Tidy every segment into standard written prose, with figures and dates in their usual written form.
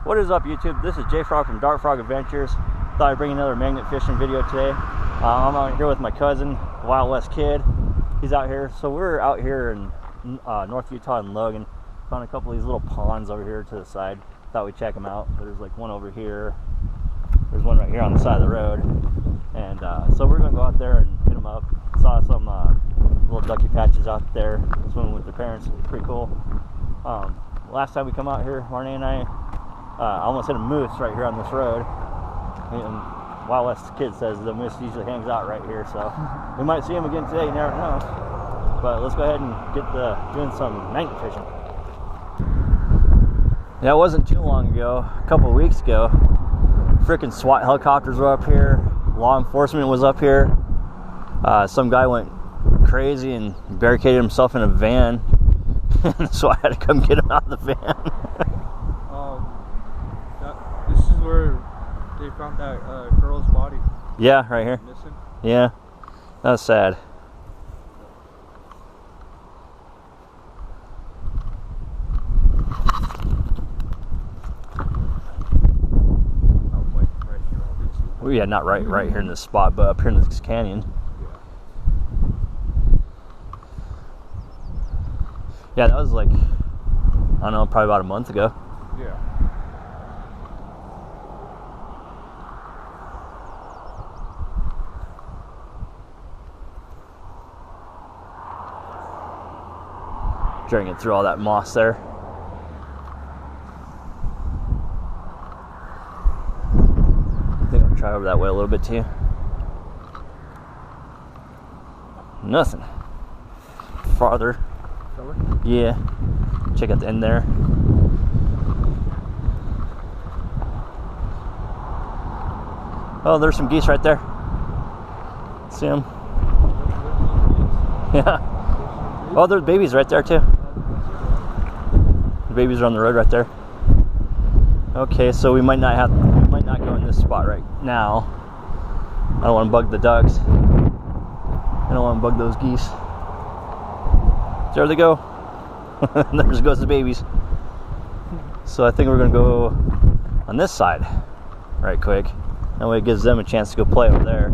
What is up, YouTube? This is J Frog from Dart Frog Adventures. Thought I'd bring another magnet fishing video today. I'm out here with my cousin, Wild West Kid. He's out here. So we're out here in North Utah and Logan. Found a couple of these little ponds over here to the side. Thought we'd check them out. There's like one over here. There's one right here on the side of the road. And so we're gonna go out there and hit them up. Saw some little ducky patches out there swimming with their parents. Pretty cool. Last time we come out here, Marnie and I almost hit a moose right here on this road. And Wild West Kid says the moose usually hangs out right here, so we might see him again today. You never know. But let's go ahead and get doing some magnet fishing. Yeah, it wasn't too long ago, a couple of weeks ago. Freaking SWAT helicopters were up here. Law enforcement was up here. Some guy went crazy and barricaded himself in a van. So I had to come get him out of the van. This is where they found that girl's body. Yeah, right here. Missing. Yeah, that was sad. Well, yeah, not right here in this spot, but up here in this canyon. Yeah, that was like, I don't know, probably about a month ago. Yeah. Dragging it through all that moss there. I think I'll try over that way a little bit too. Nothing. Farther. Yeah. Check out the end there. Oh, there's some geese right there. See them? Yeah. Oh, there's babies right there too. The babies are on the road right there. Okay, so we might not go in this spot right now. I don't want to bug the ducks. I don't want to bug those geese. There they go. There goes the babies. So I think we're gonna go on this side right quick. That way it gives them a chance to go play over there.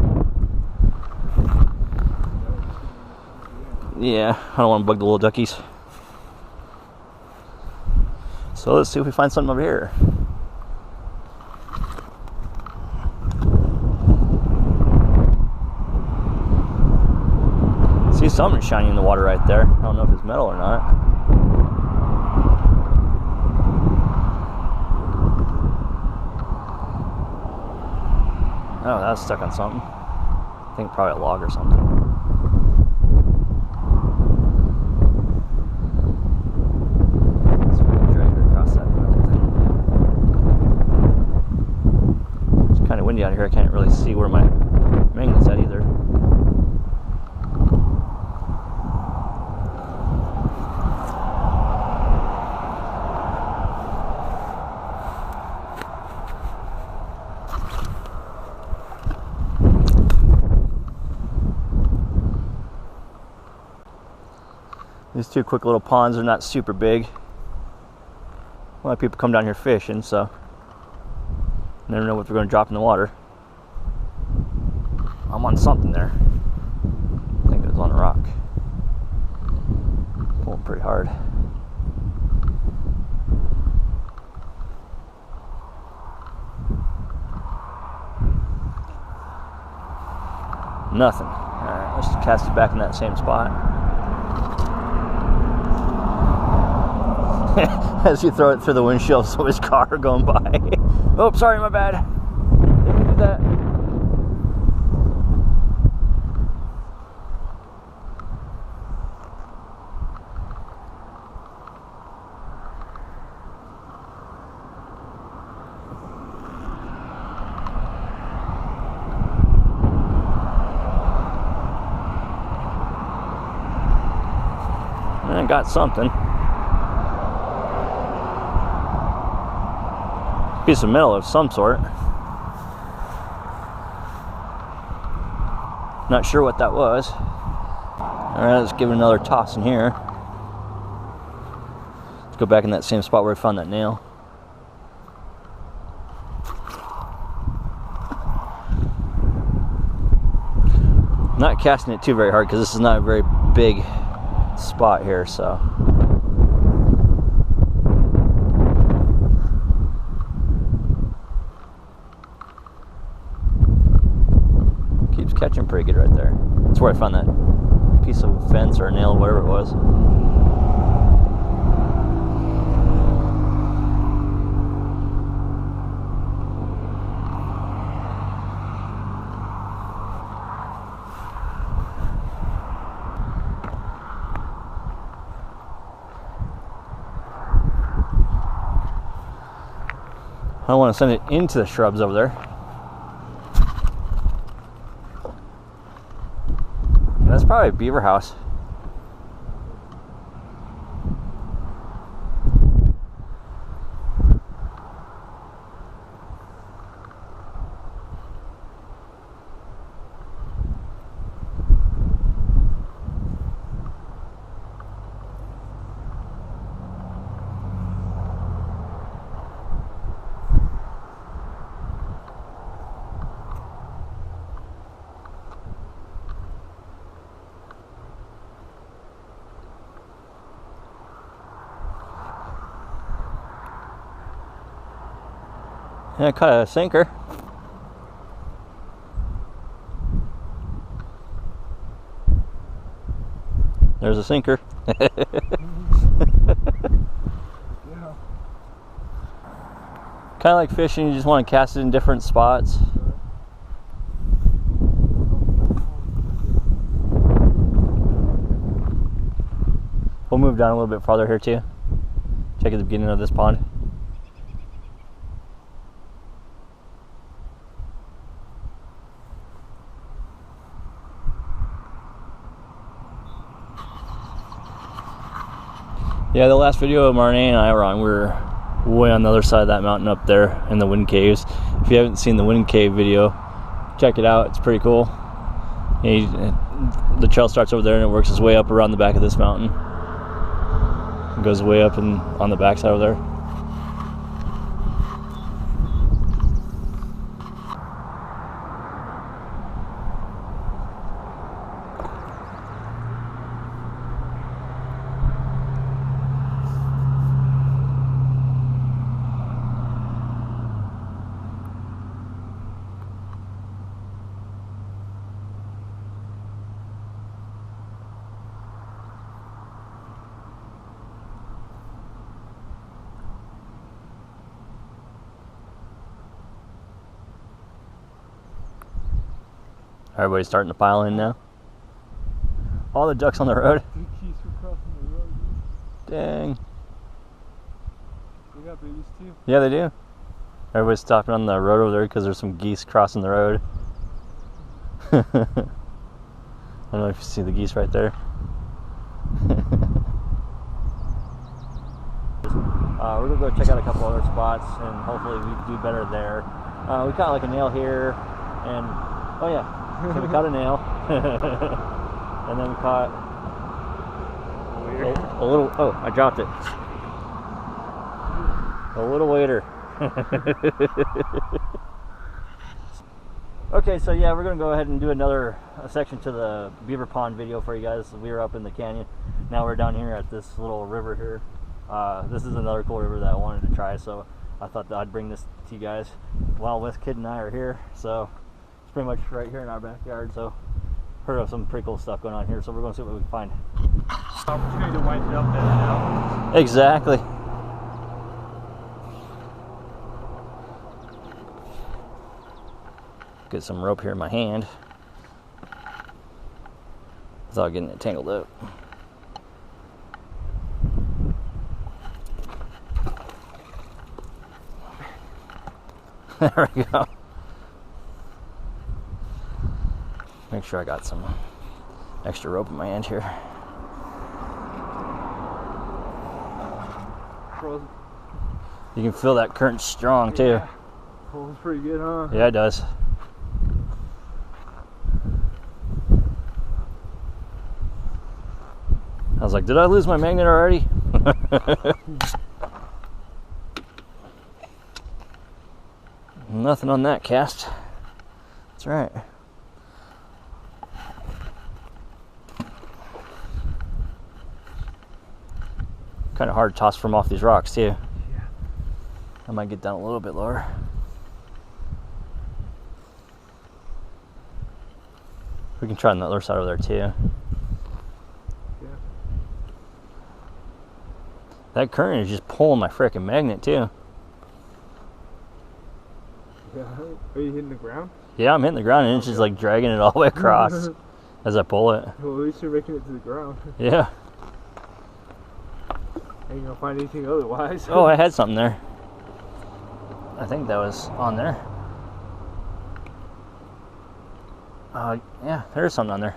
Yeah, I don't want to bug the little duckies. So let's see if we find something over here. See something shiny in the water right there. I don't know if it's metal or not. Oh, that's stuck on something. I think probably a log or something. So we can drag it across that road thing. It's kind of windy out here. I can't really see where my magnet's at either. These two quick little ponds are not super big. A lot of people come down here fishing, so you never know what they're going to drop in the water. I'm on something there. I think it was on a rock. Pulling pretty hard. Nothing. Alright, let's cast it back in that same spot. As you throw it through the windshield, so his car going by. Oh, sorry, my bad. Didn't do that. And I got something. Piece of metal of some sort. Not sure what that was. Alright, let's give it another toss in here. Let's go back in that same spot where we found that nail. not casting it too very hard because this is not a very big spot here, so. Keeps catching pretty good right there. That's where I found that piece of fence or nail, whatever it was. I don't want to send it into the shrubs over there. That's probably a beaver house. Yeah, I caught a sinker. There's a sinker. Yeah. Kind of like fishing, you just want to cast it in different spots. We'll move down a little bit farther here too. Check at the beginning of this pond. Yeah, the last video Marnie and I were on, we were way on the other side of that mountain up there in the Wind Caves. If you haven't seen the Wind Cave video, check it out. It's pretty cool. The trail starts over there and it works its way up around the back of this mountain. It goes way up and on the back side over there. Everybody's starting to pile in now. All the ducks on the road. The geese were crossing the road. Dang. They got babies too. Yeah, they do. Everybody's stopping on the road over there because there's some geese crossing the road. I don't know if you see the geese right there. We're gonna go check out a couple other spots and hopefully we do better there. We caught like a nail here, and oh yeah, so we caught a nail, and then we caught a little. Oh, I dropped it. A little waiter. Okay, so yeah, we're gonna go ahead and do another section to the beaver pond video for you guys. We were up in the canyon. Now we're down here at this little river here. This is another cool river that I wanted to try, so I thought that I'd bring this to you guys. Wild West Kid and I are here, so it's pretty much right here in our backyard. So heard of some pretty cool stuff going on here, so we're going to see what we can find. Opportunity to wind it up and now. Exactly. Get some rope here in my hand without getting it tangled up. There we go. Make sure I got some extra rope in my hand here. You can feel that current strong too. Yeah. Pulls pretty good, huh? Yeah, it does. I was like, did I lose my magnet already? Nothing on that cast. That's right. Kind of hard to toss from off these rocks too. Yeah. I might get down a little bit lower. We can try on the other side over there too. Yeah. That current is just pulling my frickin' magnet too. Yeah. Are you hitting the ground? Yeah, I'm hitting the ground and it's just like dragging it all the way across as I pull it. Well, at least you're making it to the ground. Yeah. Ain't gonna find anything otherwise. Oh, I had something there. I think that was on there. Yeah, there's something on there.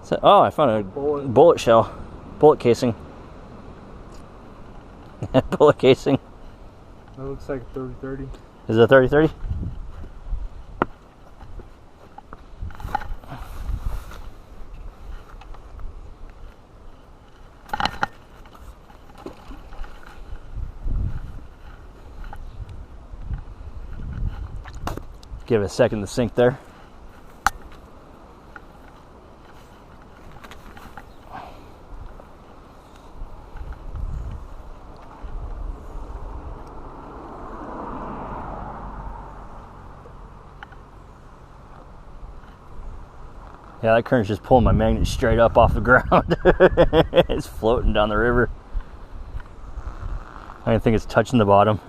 So, oh, I found a bullet shell. Bullet casing. Bullet casing. That looks like a 30-30. Is it a 30-30? Give it a second to sink there. Yeah, that current's just pulling my magnet straight up off the ground. It's floating down the river. I don't think it's touching the bottom.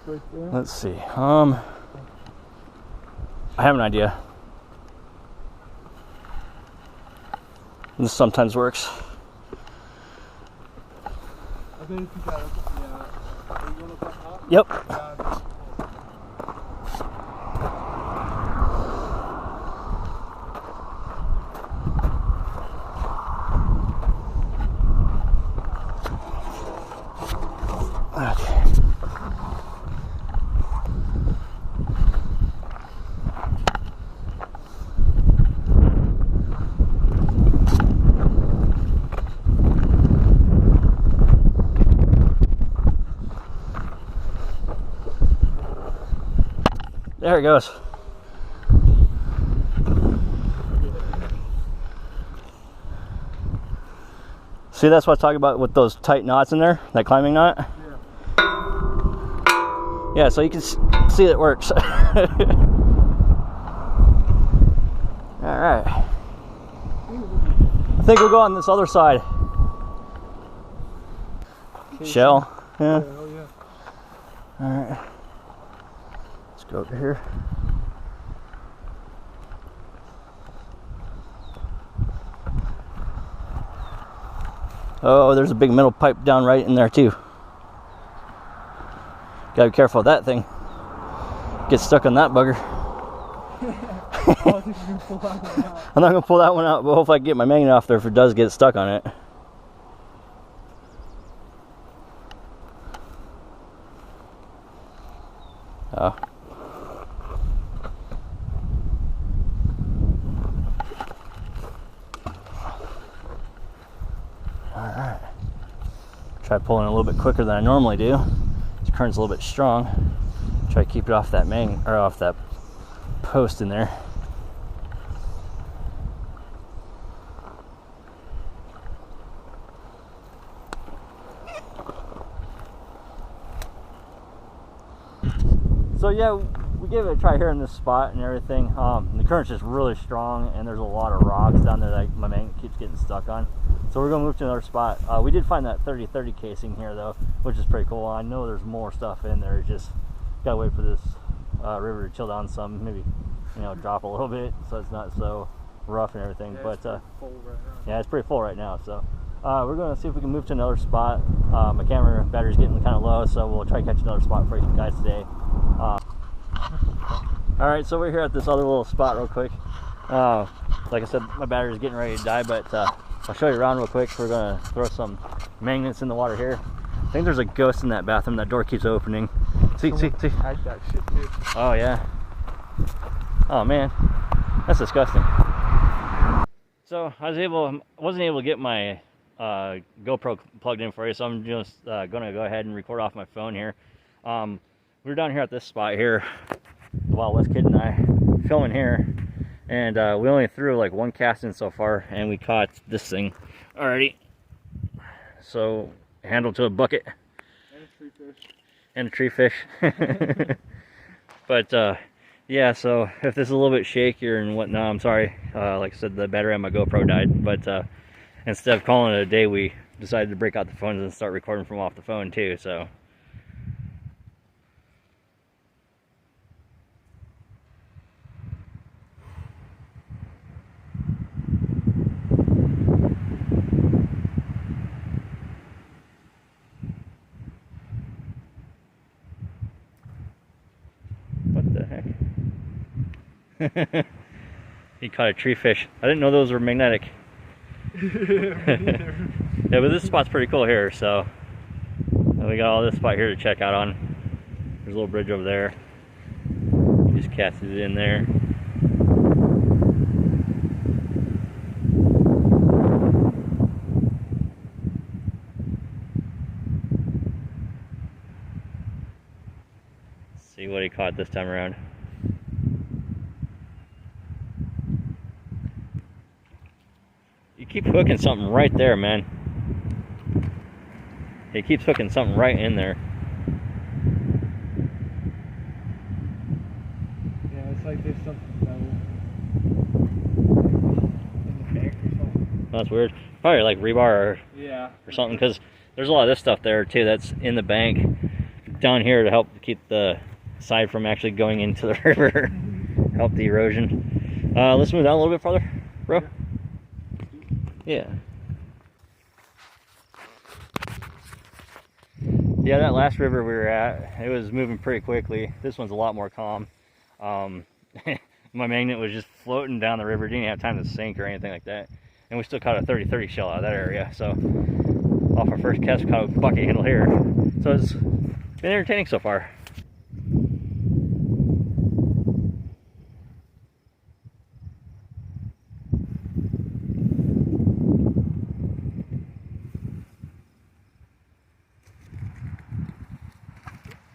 Right there. Let's see. I have an idea. This sometimes works. I bet if you got it, yeah. Are you going up that top? Yep. Yeah. Okay. There it goes. See, that's what I was talking about with those tight knots in there, that climbing knot. Yeah, so you can see it works. All right. I think we'll go on this other side. Shell. Yeah. Oh, yeah. All right. Let's go over here. Oh, there's a big metal pipe down right in there too. Gotta be careful of that thing. Get stuck on that bugger. I'm not gonna pull that one out, but hopefully I can get my magnet off there if it does get stuck on it. Oh. Alright. Try pulling a little bit quicker than I normally do. This current's a little bit strong. Try to keep it off that or off that post in there. So yeah, we gave it a try here in this spot and everything. The current's just really strong and there's a lot of rocks down there that my magnet keeps getting stuck on. So we're gonna move to another spot. We did find that 30-30 casing here though, which is pretty cool. I know there's more stuff in there. Just gotta wait for this river to chill down some, maybe, you know, drop a little bit so it's not so rough and everything. Yeah, but full right now. yeah, it's pretty full right now. So we're gonna see if we can move to another spot. My camera battery's getting kind of low, so we'll try to catch another spot for you guys today. All right, so we're here at this other little spot real quick. Like I said, my battery's getting ready to die, but I'll show you around real quick. We're gonna throw some magnets in the water here. I think there's a ghost in that bathroom. That door keeps opening. See. Hide that shit too. Oh yeah. Oh man. That's disgusting. So I wasn't able to get my GoPro plugged in for you, so I'm just gonna go ahead and record off my phone here. We're down here at this spot here, the Wild West Kid and I, filming here, and we only threw like one cast in so far, and we caught this thing already. So handled to a bucket. And a tree fish. And a tree fish. But yeah, so if this is a little bit shakier and whatnot, I'm sorry. Like I said, the battery on my GoPro died, but instead of calling it a day, we decided to break out the phones and start recording from off the phone too. So what the heck? He caught a tree fish. I didn't know those were magnetic. Yeah, but this spot's pretty cool here, so we got all this spot here to check out on. There's a little bridge over there. Just casted it in there. Let's see what he caught this time around. You keep hooking something right there, man. He keeps hooking something right in there. Yeah, it's like there's something in the bank or something. That's weird. Probably like rebar or something, because there's a lot of this stuff there too that's in the bank down here to help keep the side from actually going into the river. Help the erosion. Let's move down a little bit farther, bro. Yeah. Yeah, that last river we were at, it was moving pretty quickly. This one's a lot more calm. My magnet was just floating down the river. Didn't even have time to sink or anything like that. And we still caught a 30-30 shell out of that area. So off our first cast, we caught a bucket handle here. So it's been entertaining so far.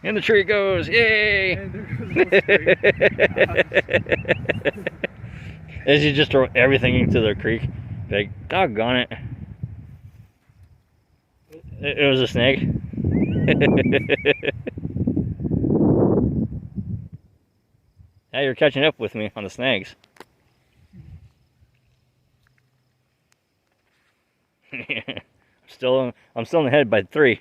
And the tree goes, yay! As you just throw everything into the creek, like, doggone it. It was a snake. Now you're catching up with me on the snags. I'm still in the head by 3.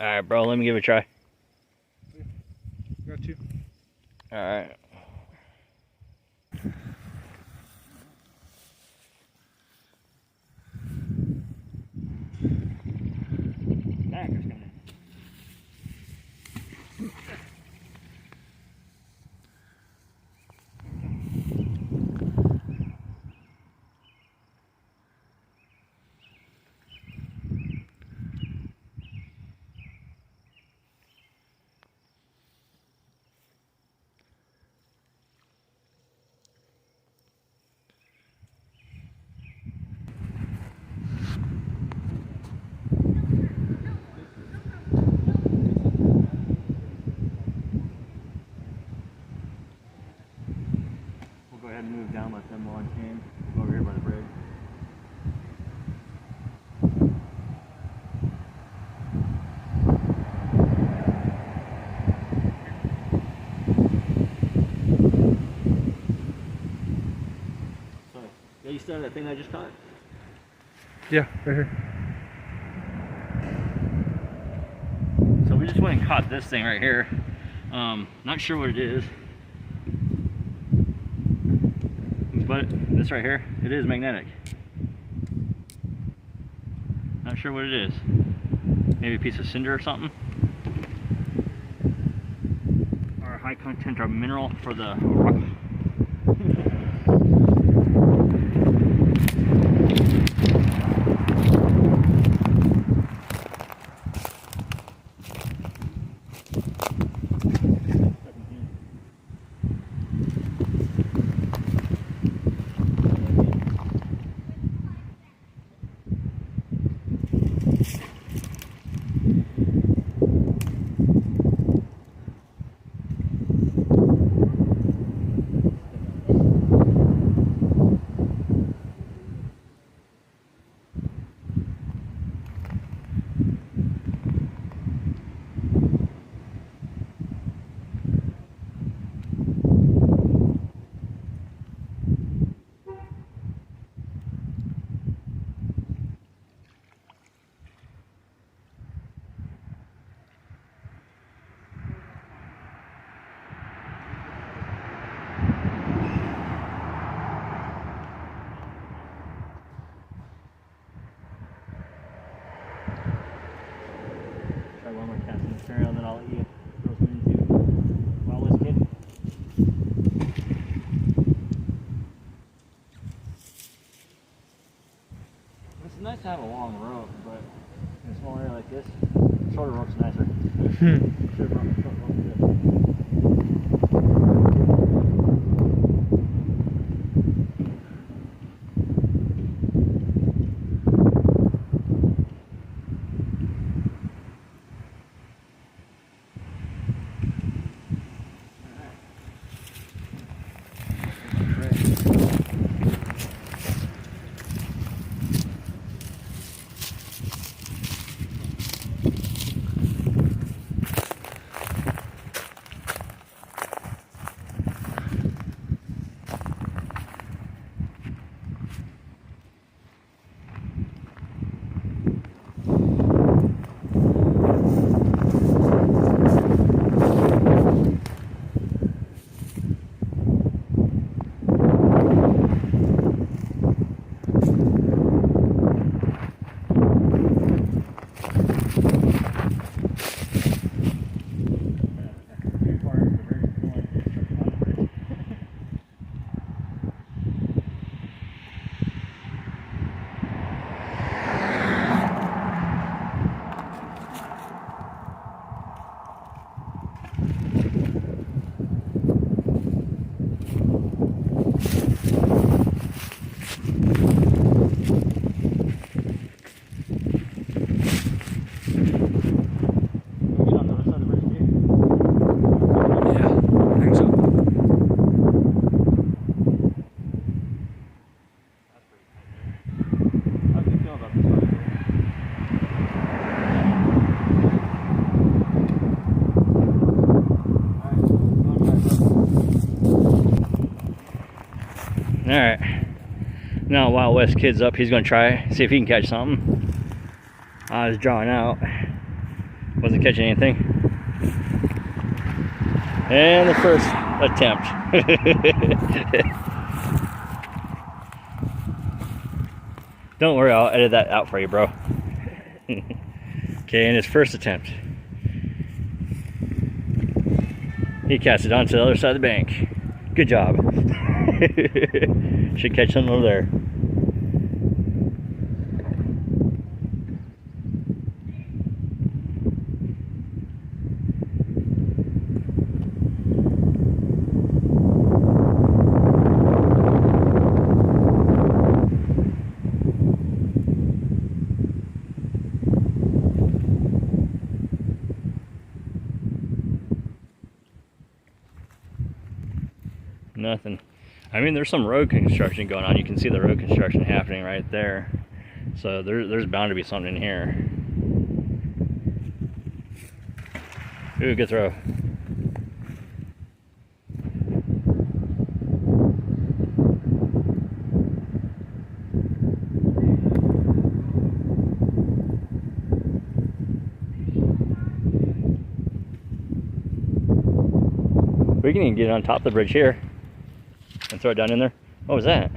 Alright, bro, let me give it a try. Got you. Alright. Go ahead and move down, let them launch in. Go over here by the bridge. So, yeah, you still have that thing I just caught? Yeah, right here. So we just went and caught this thing right here. Not sure what it is. But this right here, it is magnetic. Not sure what it is. Maybe a piece of cinder or something. high content of mineral for the rock. Try one more casting material, and then I'll let you throw some into Wild West Kid. It's nice to have a long rope, but in a small area like this, shorter rope's nicer. Shorter rope's good. Alright, now Wild West Kid's up. He's gonna try, see if he can catch something. I was drawing out, wasn't catching anything. And the first attempt. Don't worry, I'll edit that out for you, bro. Okay, and his first attempt. He cast it onto the other side of the bank. Good job. Should catch something over there. Nothing. I mean, there's some road construction going on. You can see the road construction happening right there. So there's bound to be something in here. Ooh, good throw. We can even get on top of the bridge here and throw it down in there. What was that?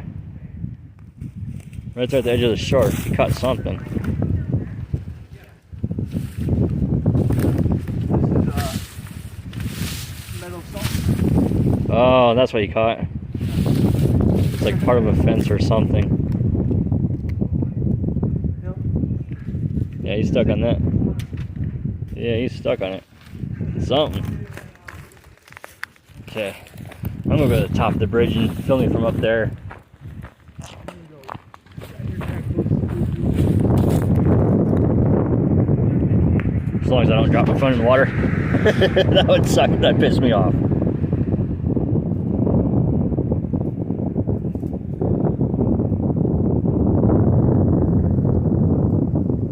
Right there at the edge of the shore, he caught something. This is metal salt. Oh, that's what you caught. It's like part of a fence or something. Yep. Yeah, he's stuck on that. Yeah, he's stuck on it. Something. Okay. I'm gonna go to the top of the bridge and film it from up there. As long as I don't drop my phone in the water. That would suck. That'd piss me off.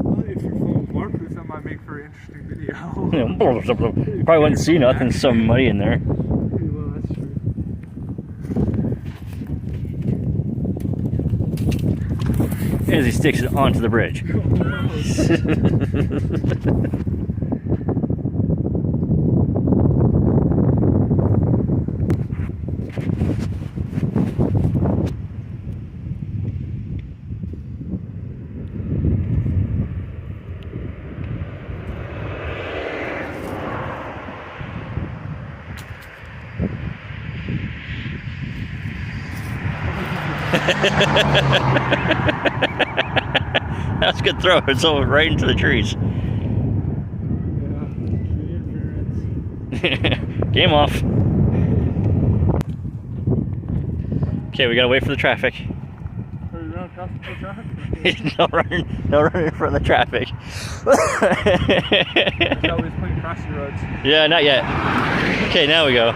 Well, if your phone's waterproof, that might make for an interesting video. Probably wouldn't see nothing. So muddy in there. Well, that's true. As he sticks it onto the bridge. That's a good throw. It's over right into the trees. Game off. Okay, we gotta wait for the traffic. Are you running across the traffic? No running in front of the traffic. That's always putting crossing roads. Yeah, not yet. Okay, now we go.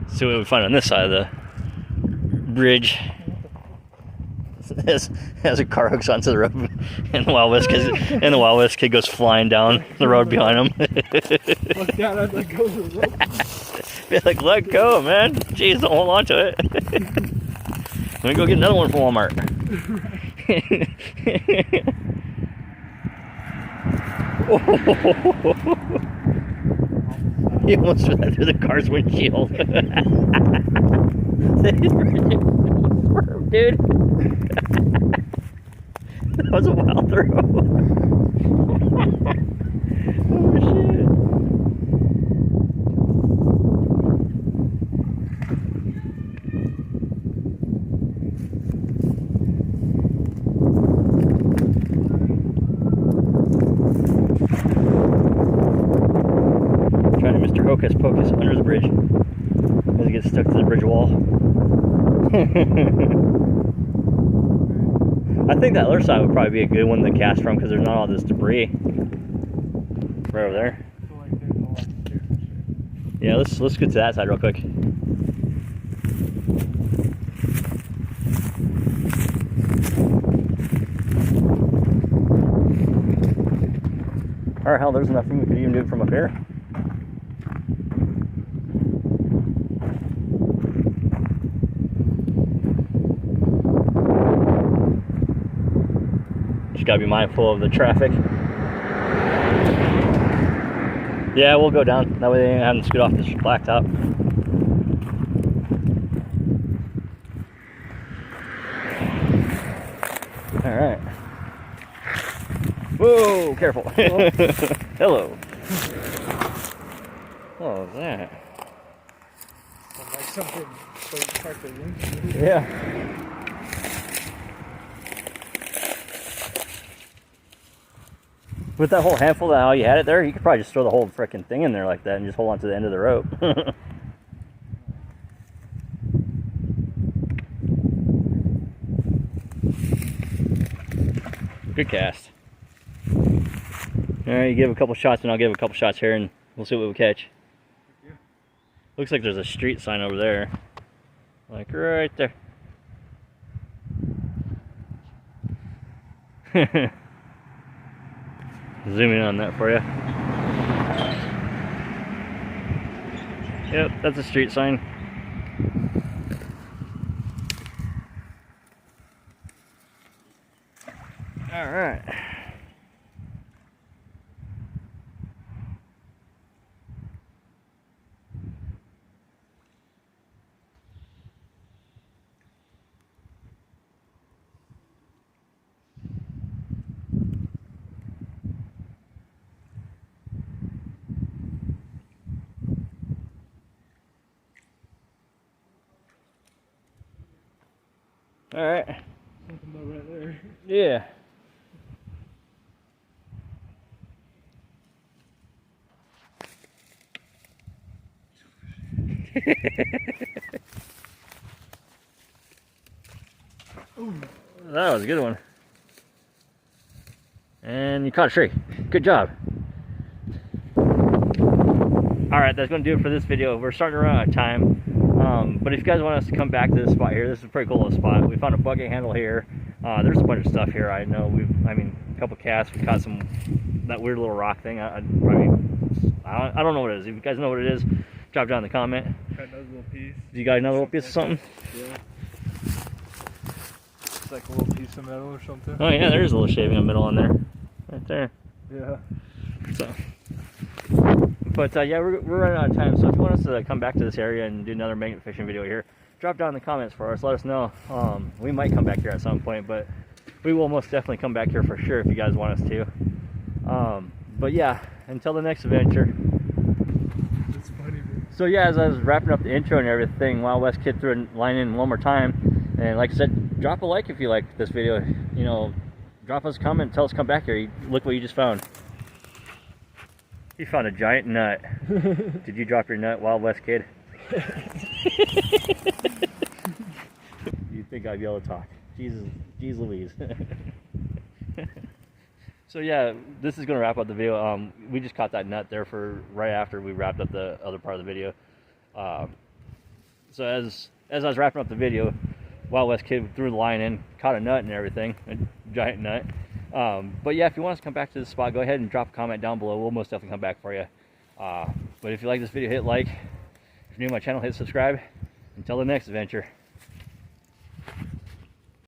See what we find on this side of the bridge. As a car hooks onto the road, and the Wild West kid goes flying down the road behind him. Look down as it goes to the road. Be like, let go, man. Jeez, don't hold on to it. Let me go get another one from Walmart. He almost threw that through the car's windshield. Dude. That was a wild throw. Oh shit. Trying to Mr. Hocus Pocus under the bridge as he gets stuck to the bridge wall. I think that other side would probably be a good one to cast from because there's not all this debris right over there. Yeah, let's get to that side real quick. Or hell, there's enough room we could even do it from up here. Just gotta be mindful of the traffic. Yeah, we'll go down. That way they ain't having to scoot off this blacktop. Alright. Whoa, careful. Hello. What was that? Like something so you park the winch. Yeah. With that whole handful of how you had it there, you could probably just throw the whole frickin' thing in there like that and just hold on to the end of the rope. Good cast. Alright, you give a couple shots and I'll give a couple shots here and we'll see what we catch. Looks like there's a street sign over there. Like right there. Zoom in on that for you. Yep, that's a street sign. All right. All right. Something about right there. Yeah. That was a good one. And you caught a tree. Good job. Alright, that's going to do it for this video. We're starting to run out of time. But if you guys want us to come back to this spot here, this is a pretty cool little spot. We found a bucket handle here. There's a bunch of stuff here. I know a couple casts. We caught that weird little rock thing. I don't know what it is. If you guys know what it is, drop down in the comment. Got another little piece. Do you got another little piece of something? Yeah. It's like a little piece of metal or something. Oh yeah, there's a little shaving in the middle on there. Right there. Yeah. So, but yeah, we're running out of time. So if you want us to come back to this area and do another magnet fishing video here, drop down in the comments for us. Let us know. We might come back here at some point, but we will most definitely come back here for sure if you guys want us to. But yeah, until the next adventure. It's funny, dude. So yeah, as I was wrapping up the intro and everything, Wild West Kid threw a line in one more time. And like I said, drop a like if you liked this video. You know, drop us a comment, tell us to come back here. Look what you just found. You found a giant nut. Did you drop your nut, Wild West Kid? You'd think I'd be able to talk. Jesus, geez Louise. So yeah, this is gonna wrap up the video. We just caught that nut there for right after we wrapped up the other part of the video. So as I was wrapping up the video, Wild West Kid threw the line in, caught a nut and everything, a giant nut. But yeah, if you want us to come back to this spot, go ahead and drop a comment down below. We'll most definitely come back for you. But if you like this video, hit like. If you're new to my channel, hit subscribe. Until the next adventure.